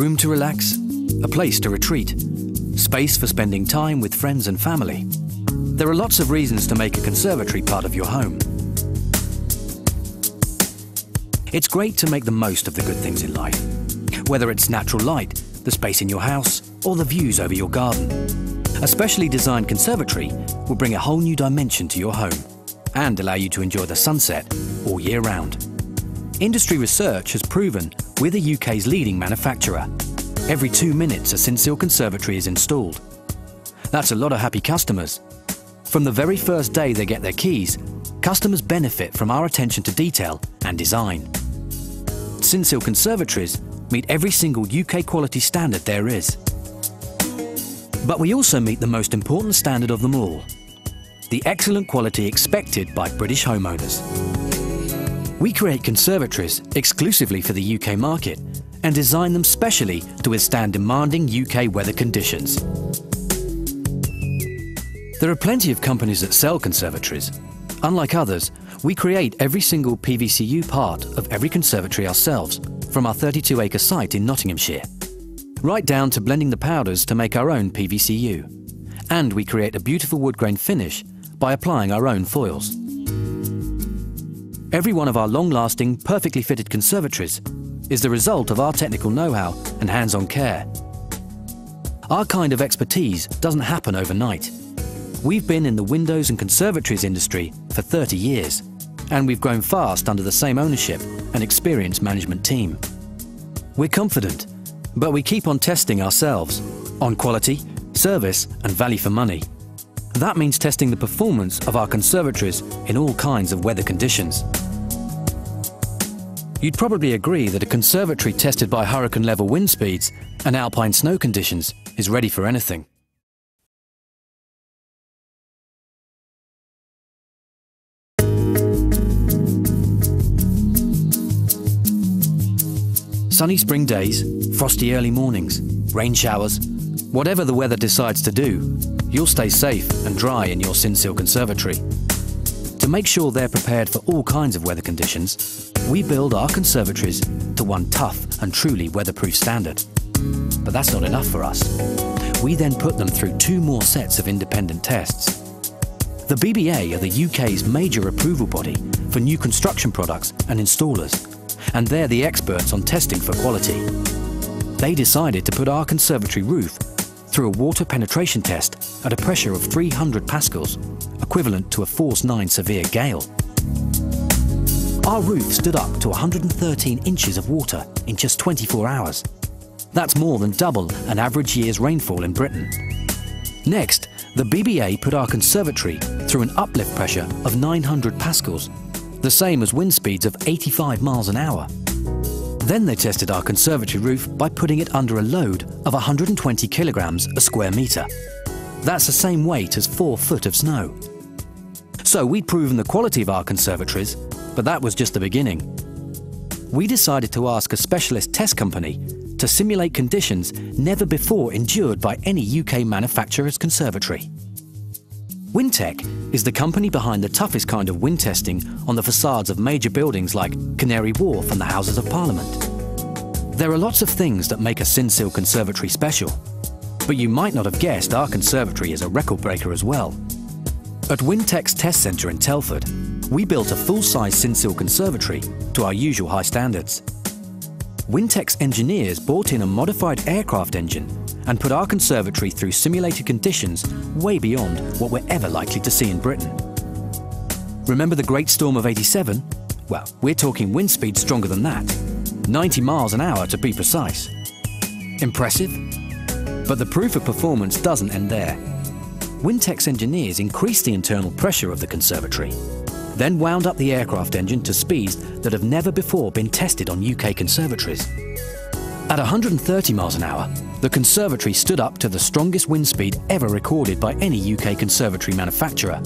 room to relax, a place to retreat, space for spending time with friends and family. There are lots of reasons to make a conservatory part of your home. It's great to make the most of the good things in life, whether it's natural light, the space in your house, or the views over your garden. A specially designed conservatory will bring a whole new dimension to your home and allow you to enjoy the sunset all year round. Industry research has proven we're the UK's leading manufacturer. Every 2 minutes a Synseal conservatory is installed. That's a lot of happy customers. From the very first day they get their keys, customers benefit from our attention to detail and design. Synseal conservatories meet every single UK quality standard there is. But we also meet the most important standard of them all, the excellent quality expected by British homeowners. We create conservatories exclusively for the UK market and design them specially to withstand demanding UK weather conditions. There are plenty of companies that sell conservatories. Unlike others, we create every single PVCU part of every conservatory ourselves from our 32-acre site in Nottinghamshire, right down to blending the powders to make our own PVCU. And we create a beautiful wood grain finish by applying our own foils. Every one of our long-lasting, perfectly fitted conservatories is the result of our technical know-how and hands-on care. Our kind of expertise doesn't happen overnight. We've been in the windows and conservatories industry for 30 years, and we've grown fast under the same ownership and experienced management team. We're confident, but we keep on testing ourselves on quality, service and value for money. That means testing the performance of our conservatories in all kinds of weather conditions. You'd probably agree that a conservatory tested by hurricane-level wind speeds and alpine snow conditions is ready for anything. Sunny spring days, frosty early mornings, rain showers, whatever the weather decides to do, you'll stay safe and dry in your Synseal conservatory. To make sure they're prepared for all kinds of weather conditions, we build our conservatories to one tough and truly weatherproof standard. But that's not enough for us. We then put them through 2 more sets of independent tests. The BBA are the UK's major approval body for new construction products and installers, and they're the experts on testing for quality. They decided to put our conservatory roof through a water penetration test at a pressure of 300 pascals, equivalent to a force 9 severe gale. Our roof stood up to 113 inches of water in just 24 hours. That's more than double an average year's rainfall in Britain. Next, the BBA put our conservatory through an uplift pressure of 900 pascals, the same as wind speeds of 85 miles an hour. Then they tested our conservatory roof by putting it under a load of 120 kilograms a square metre. That's the same weight as 4 foot of snow. So we'd proven the quality of our conservatories, but that was just the beginning. We decided to ask a specialist test company to simulate conditions never before endured by any UK manufacturer's conservatory. Wintec is the company behind the toughest kind of wind testing on the facades of major buildings like Canary Wharf and the Houses of Parliament. There are lots of things that make a Synseal conservatory special, but you might not have guessed our conservatory is a record breaker as well. At Wintec's test centre in Telford, we built a full-size Synseal conservatory to our usual high standards. Wintec's engineers brought in a modified aircraft engine and put our conservatory through simulated conditions way beyond what we're ever likely to see in Britain. Remember the Great Storm of '87? Well, we're talking wind speeds stronger than that, 90 miles an hour to be precise. Impressive? But the proof of performance doesn't end there. Wintec's engineers increased the internal pressure of the conservatory, then wound up the aircraft engine to speeds that have never before been tested on UK conservatories. At 130 miles an hour, the conservatory stood up to the strongest wind speed ever recorded by any UK conservatory manufacturer.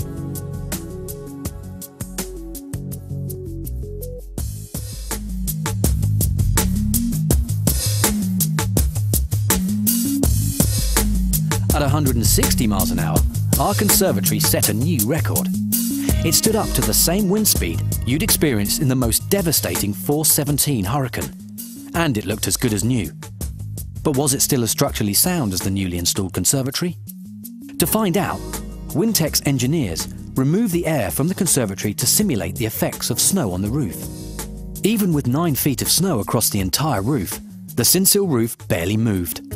At 160 miles an hour, our conservatory set a new record. It stood up to the same wind speed you'd experienced in the most devastating Force 17 hurricane, and it looked as good as new. But was it still as structurally sound as the newly installed conservatory? To find out, Wintec's engineers removed the air from the conservatory to simulate the effects of snow on the roof. Even with 9 feet of snow across the entire roof, the Synseal roof barely moved.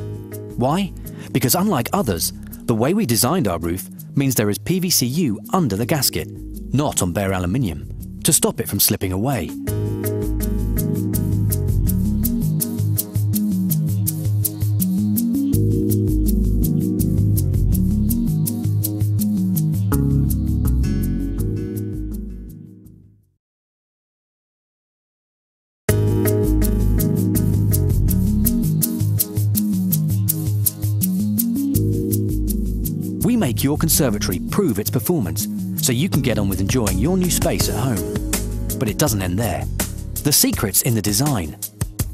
Why? Because unlike others, the way we designed our roof means there is PVCU under the gasket, not on bare aluminium, to stop it from slipping away. We make your conservatory prove its performance so you can get on with enjoying your new space at home. But it doesn't end there. The secret's in the design.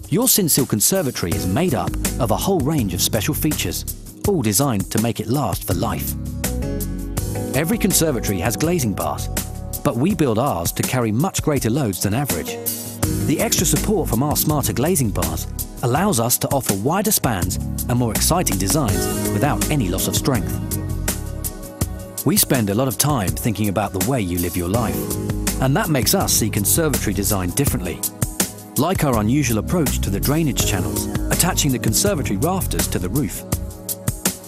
Your Synseal conservatory is made up of a whole range of special features, all designed to make it last for life. Every conservatory has glazing bars, but we build ours to carry much greater loads than average. The extra support from our smarter glazing bars allows us to offer wider spans and more exciting designs without any loss of strength. We spend a lot of time thinking about the way you live your life, and that makes us see conservatory design differently. Like our unusual approach to the drainage channels, attaching the conservatory rafters to the roof.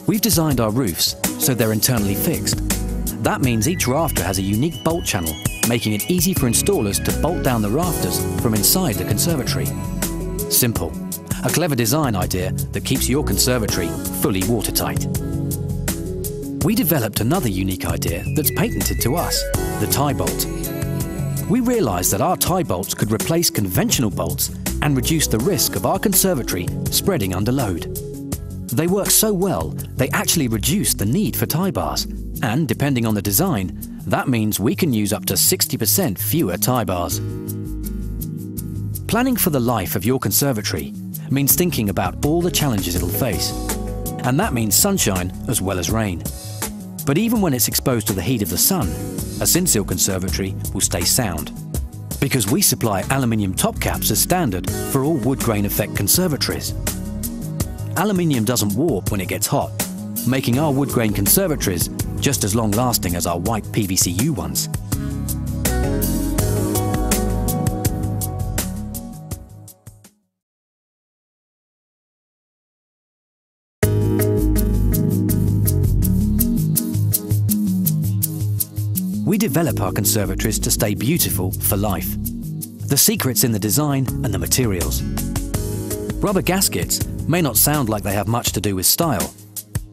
We've designed our roofs so they're internally fixed. That means each rafter has a unique bolt channel, making it easy for installers to bolt down the rafters from inside the conservatory. Simple. A clever design idea that keeps your conservatory fully watertight. We developed another unique idea that's patented to us, the tie bolt. We realized that our tie bolts could replace conventional bolts and reduce the risk of our conservatory spreading under load. They work so well, they actually reduce the need for tie bars, and depending on the design, that means we can use up to 60% fewer tie bars. Planning for the life of your conservatory means thinking about all the challenges it'll face, and that means sunshine as well as rain. But even when it's exposed to the heat of the sun, a Synseal conservatory will stay sound. Because we supply aluminium top caps as standard for all wood grain effect conservatories. Aluminium doesn't warp when it gets hot, making our wood grain conservatories just as long lasting as our white PVCU ones. We develop our conservatories to stay beautiful for life. The secret's in the design and the materials. Rubber gaskets may not sound like they have much to do with style,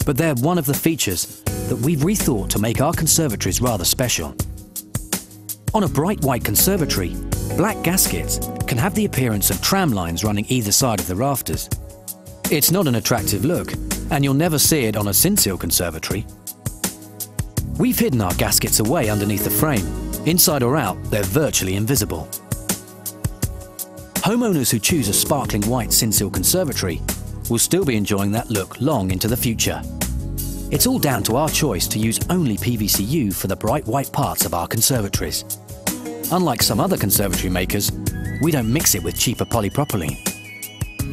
but they're one of the features that we've rethought to make our conservatories rather special. On a bright white conservatory, black gaskets can have the appearance of tram lines running either side of the rafters. It's not an attractive look, and you'll never see it on a Synseal conservatory. We've hidden our gaskets away underneath the frame. Inside or out, they're virtually invisible. Homeowners who choose a sparkling white Synseal conservatory will still be enjoying that look long into the future. It's all down to our choice to use only PVCU for the bright white parts of our conservatories. Unlike some other conservatory makers, we don't mix it with cheaper polypropylene.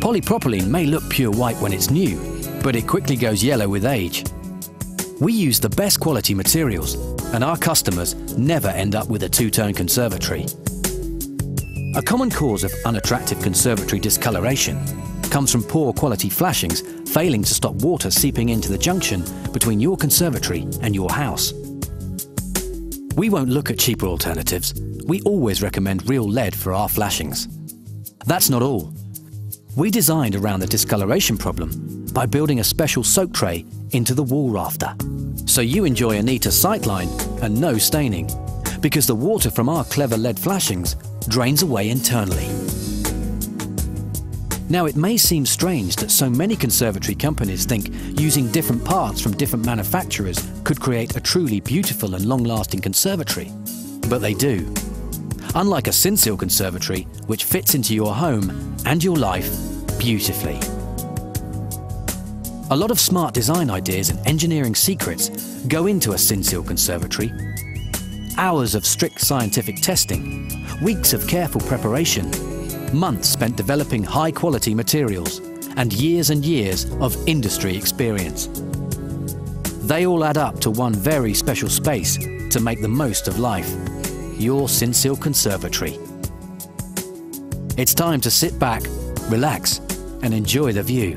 Polypropylene may look pure white when it's new, but it quickly goes yellow with age. We use the best quality materials, and our customers never end up with a two-tone conservatory. A common cause of unattractive conservatory discoloration comes from poor quality flashings failing to stop water seeping into the junction between your conservatory and your house. We won't look at cheaper alternatives. We always recommend real lead for our flashings. That's not all. We designed around the discoloration problem by building a special soak tray into the wall rafter, so you enjoy a neater sightline and no staining, because the water from our clever lead flashings drains away internally. Now, it may seem strange that so many conservatory companies think using different parts from different manufacturers could create a truly beautiful and long-lasting conservatory, but they do. Unlike a Synseal conservatory, which fits into your home and your life beautifully. A lot of smart design ideas and engineering secrets go into a Synseal conservatory. Hours of strict scientific testing, weeks of careful preparation, months spent developing high-quality materials, and years of industry experience. They all add up to one very special space to make the most of life: your Synseal Conservatory. It's time to sit back, relax, and enjoy the view.